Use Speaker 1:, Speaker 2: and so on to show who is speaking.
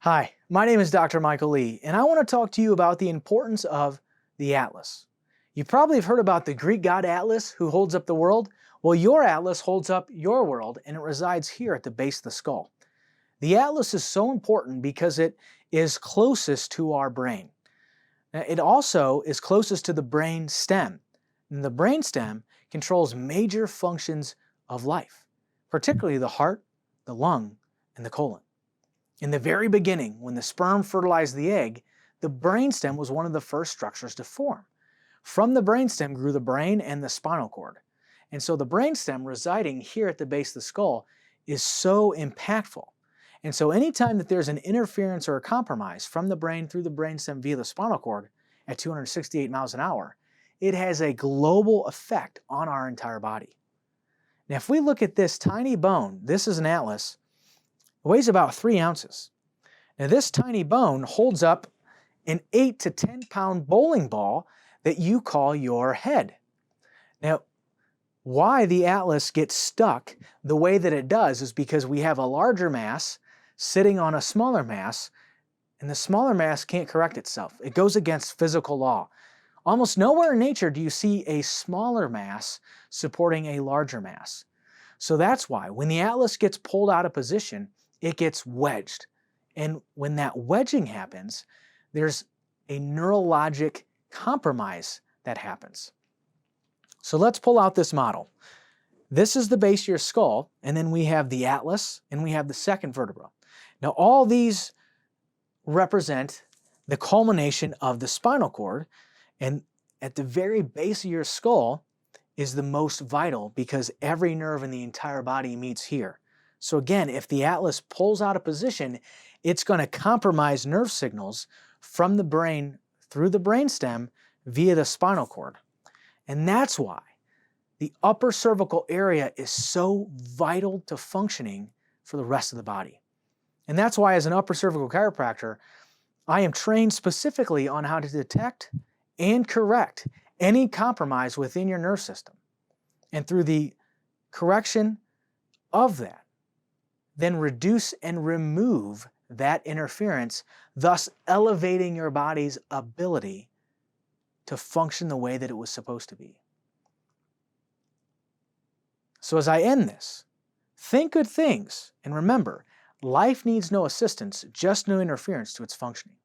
Speaker 1: Hi, my name is Dr. Michael Lee, and I want to talk to you about the importance of the Atlas. You probably have heard about the Greek god Atlas who holds up the world. Well, your Atlas holds up your world, and it resides here at the base of the skull. The Atlas is so important because it is closest to our brain. It also is closest to the brain stem. And the brain stem controls major functions of life, particularly the heart, the lung, and the colon. In the very beginning, when the sperm fertilized the egg, the brainstem was one of the first structures to form. From the brainstem grew the brain and the spinal cord. And so the brainstem residing here at the base of the skull is so impactful. And so anytime that there's an interference or a compromise from the brain through the brainstem via the spinal cord at 268 miles an hour, it has a global effect on our entire body. Now, if we look at this tiny bone, this is an atlas, it weighs about 3 ounces. Now this tiny bone holds up an 8 to 10 pound bowling ball that you call your head. Now, why the atlas gets stuck the way that it does is because we have a larger mass sitting on a smaller mass, and the smaller mass can't correct itself. It goes against physical law. Almost nowhere in nature do you see a smaller mass supporting a larger mass. So that's why when the atlas gets pulled out of position, it gets wedged. And when that wedging happens, there's a neurologic compromise that happens. So let's pull out this model. This is the base of your skull, and then we have the atlas, and we have the second vertebra. Now all these represent the culmination of the spinal cord, and at the very base of your skull is the most vital because every nerve in the entire body meets here. So again, if the atlas pulls out of position, it's going to compromise nerve signals from the brain through the brainstem via the spinal cord. And that's why the upper cervical area is so vital to functioning for the rest of the body. And that's why as an upper cervical chiropractor, I am trained specifically on how to detect and correct any compromise within your nerve system. And through the correction of that, then reduce and remove that interference, thus elevating your body's ability to function the way that it was supposed to be. So as I end this, think good things, and remember, life needs no assistance, just no interference to its functioning.